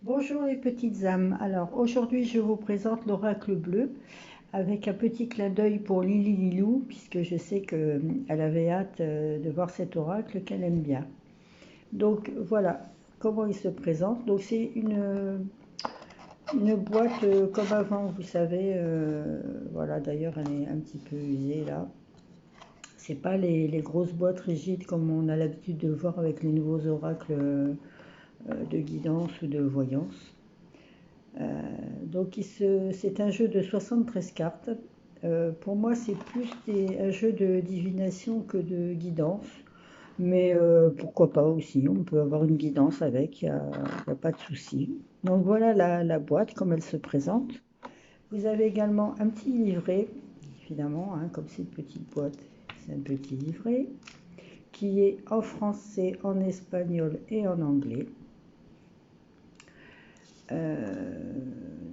Bonjour les petites âmes. Alors aujourd'hui je vous présente l'oracle bleu avec un petit clin d'œil pour Lily Lilou puisque je sais qu'elle avait hâte de voir cet oracle qu'elle aime bien. Donc voilà comment il se présente. Donc c'est une boîte comme avant, vous savez. Voilà, d'ailleurs elle est un petit peu usée là. C'est pas les grosses boîtes rigides comme on a l'habitude de voir avec les nouveaux oracles de guidance ou de voyance. Donc c'est un jeu de 73 cartes. Pour moi, c'est plus un jeu de divination que de guidance. Mais pourquoi pas aussi, on peut avoir une guidance avec, il n'y a pas de souci. Donc voilà la boîte, comme elle se présente. Vous avez également un petit livret, évidemment, hein, comme c'est une petite boîte, c'est un petit livret, qui est en français, en espagnol et en anglais.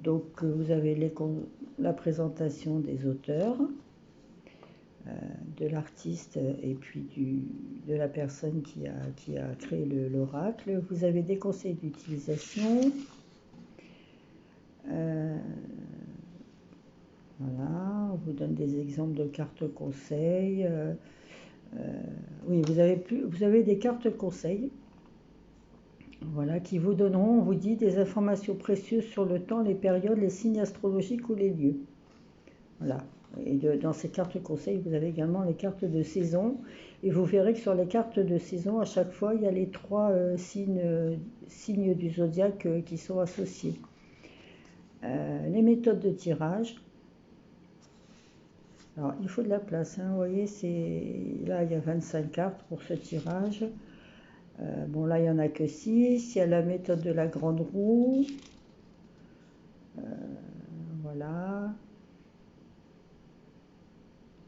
Donc vous avez la présentation des auteurs, de l'artiste et puis de la personne qui a créé l'oracle. Vous avez des conseils d'utilisation. Voilà, on vous donne des exemples de cartes conseils. Oui, vous avez des cartes conseils. Voilà, qui vous donneront, on vous dit, des informations précieuses sur le temps, les périodes, les signes astrologiques ou les lieux. Voilà. Et dans ces cartes conseils, vous avez également les cartes de saison. Et vous verrez que sur les cartes de saison, à chaque fois, il y a les trois signes du zodiaque qui sont associés. Les méthodes de tirage. Alors, il faut de la place. Hein, vous voyez, là, il y a 25 cartes pour ce tirage. Bon, là, il n'y en a que 6. Il y a la méthode de la grande roue. Voilà.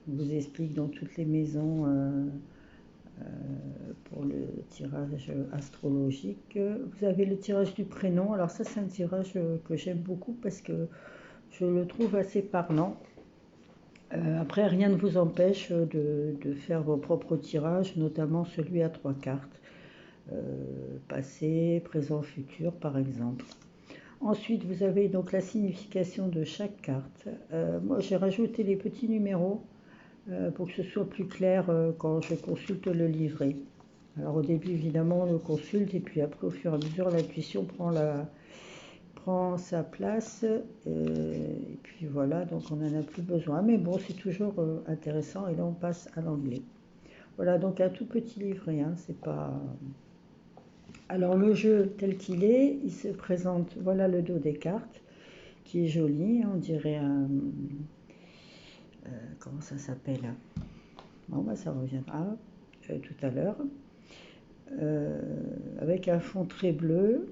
On vous explique dans toutes les maisons pour le tirage astrologique. Vous avez le tirage du prénom. Alors ça, c'est un tirage que j'aime beaucoup parce que je le trouve assez parlant. Après, rien ne vous empêche de faire vos propres tirages, notamment celui à 3 cartes. Passé, présent, futur, par exemple. Ensuite, vous avez donc la signification de chaque carte. Moi, j'ai rajouté les petits numéros pour que ce soit plus clair quand je consulte le livret. Alors au début, évidemment, on le consulte et puis après, au fur et à mesure, l'intuition prend sa place. Et puis voilà, donc on n'en a plus besoin. Mais bon, c'est toujours intéressant et là, on passe à l'anglais. Voilà, donc un tout petit livret, hein, c'est pas... Alors le jeu tel qu'il est, il se présente, voilà le dos des cartes, qui est joli, on dirait un... comment ça s'appelle? Bon, bah, ça reviendra tout à l'heure. Avec un fond très bleu.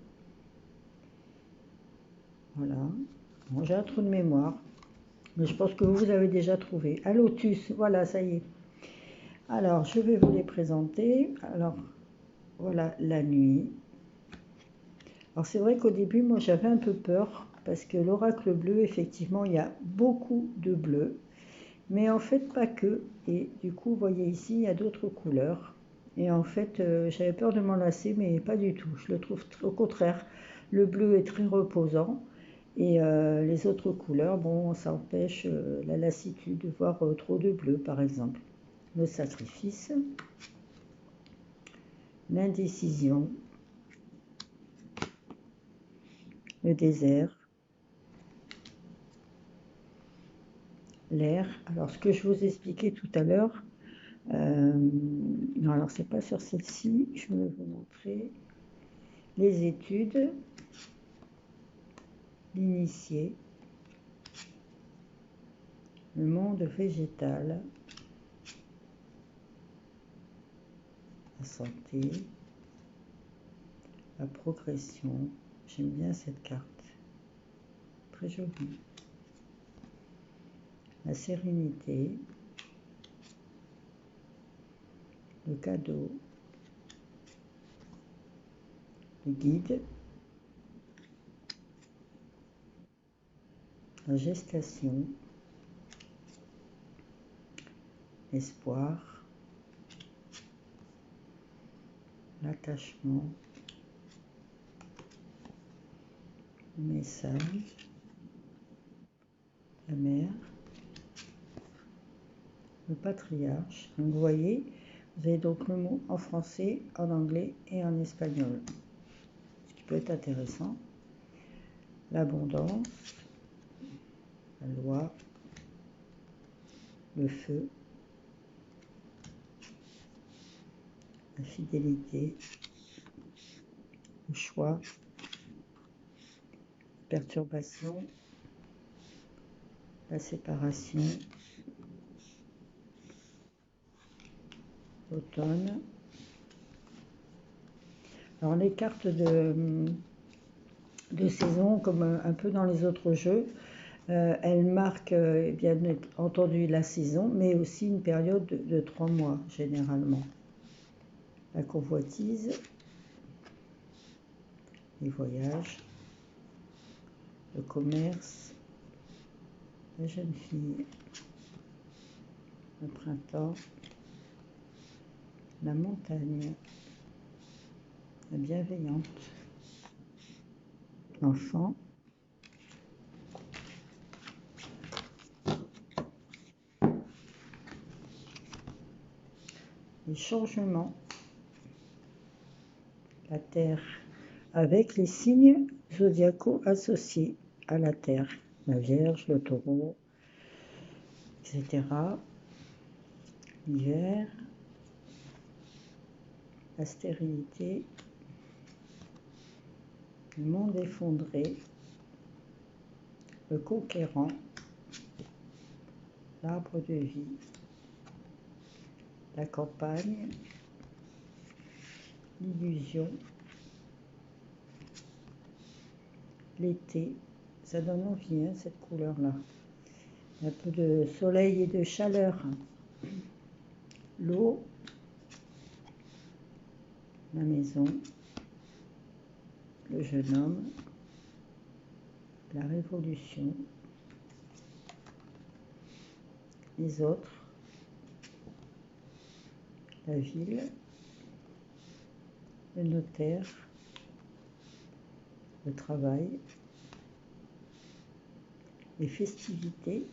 Voilà. Bon, j'ai un trou de mémoire, mais je pense que vous avez déjà trouvé. Un lotus, voilà, ça y est. Alors, je vais vous les présenter. Alors, voilà la nuit. Alors, c'est vrai qu'au début, moi, j'avais un peu peur, parce que l'oracle bleu, effectivement, il y a beaucoup de bleu. Mais en fait, pas que. Et du coup, vous voyez ici, il y a d'autres couleurs. Et en fait, j'avais peur de m'en lasser, mais pas du tout. Je le trouve au contraire. Le bleu est très reposant. Et les autres couleurs, bon, ça empêche la lassitude de voir trop de bleu, par exemple. Le sacrifice, l'indécision, le désert, l'air. Alors, ce que je vous expliquais tout à l'heure, non, alors c'est pas sur celle-ci, je vais vous montrer. Les études, l'initié, le monde végétal, la santé, la progression. J'aime bien cette carte, très jolie. La sérénité, le cadeau, le guide, la gestation, l'espoir, l'attachement, le message, la mère, le patriarche. Donc vous voyez, vous avez donc le mot en français, en anglais et en espagnol. Ce qui peut être intéressant. L'abondance, la loi, le feu, la fidélité, le choix, la perturbation, la séparation, l'automne. Alors les cartes de saison, comme un peu dans les autres jeux, elles marquent bien entendu la saison, mais aussi une période de 3 mois généralement. La convoitise, les voyages, le commerce, la jeune fille, le printemps, la montagne, la bienveillante, l'enfant, les changements, la terre, avec les signes zodiacaux associés à la terre, la Vierge, le Taureau, etc. L'hiver, la stérilité, le monde effondré, le conquérant, l'arbre de vie, la campagne, l'illusion, l'été. Ça donne envie, hein, cette couleur-là. Un peu de soleil et de chaleur. L'eau, la maison, le jeune homme, la révolution, les autres, la ville, le notaire, le travail, les festivités.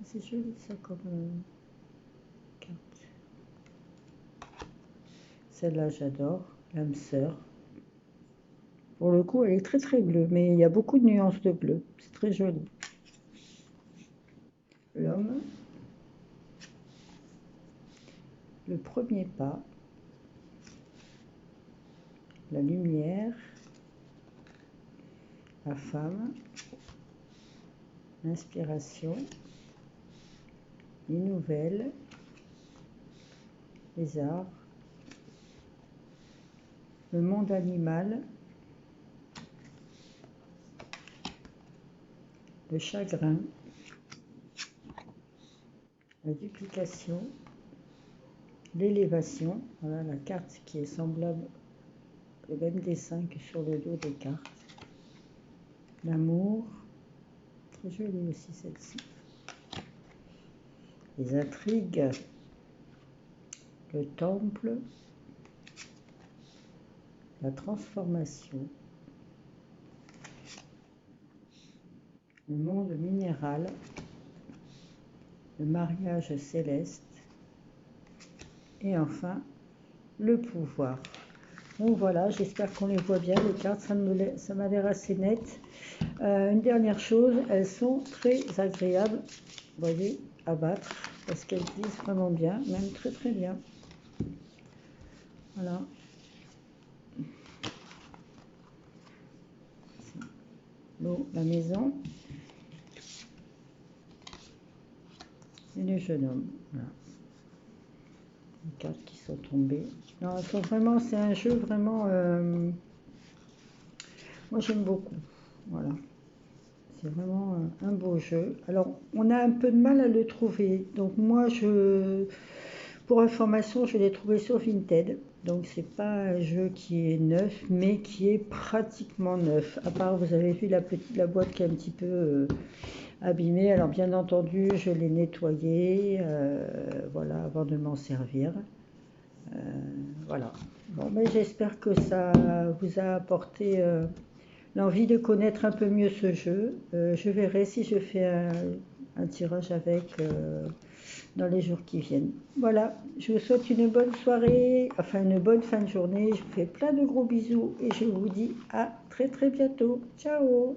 C'est joli ça comme carte. Celle-là j'adore, l'âme sœur. Pour le coup elle est très très bleue, mais il y a beaucoup de nuances de bleu, c'est très joli. L'homme, le premier pas, la lumière, la femme, l'inspiration, les nouvelles, les arbres, le monde animal, le chagrin, la duplication, l'élévation, voilà la carte qui est semblable, le même dessin que sur le dos des cartes, l'amour, très jolie aussi celle-ci, les intrigues, le temple, la transformation, le monde minéral, le mariage céleste et enfin le pouvoir. Donc voilà, j'espère qu'on les voit bien les cartes, ça m'a l'air assez net. Une dernière chose, elles sont très agréables, vous voyez, à battre, parce qu'elles disent vraiment bien, même très très bien. Voilà. L'eau, la maison et le jeune homme. Voilà. Les cartes qui sont tombées. Non, elles sont vraiment, c'est un jeu vraiment. Moi j'aime beaucoup. Voilà. C'est vraiment un beau jeu. Alors, on a un peu de mal à le trouver. Donc moi, pour information, je l'ai trouvé sur Vinted. Donc c'est pas un jeu qui est neuf, mais qui est pratiquement neuf. À part, vous avez vu la boîte qui est un petit peu abîmée. Alors bien entendu, je l'ai nettoyée, voilà, avant de m'en servir. Voilà. Bon, mais j'espère que ça vous a apporté l'envie de connaître un peu mieux ce jeu. Je verrai si je fais un tirage avec dans les jours qui viennent. Voilà, je vous souhaite une bonne soirée, enfin une bonne fin de journée. Je vous fais plein de gros bisous et je vous dis à très très bientôt. Ciao!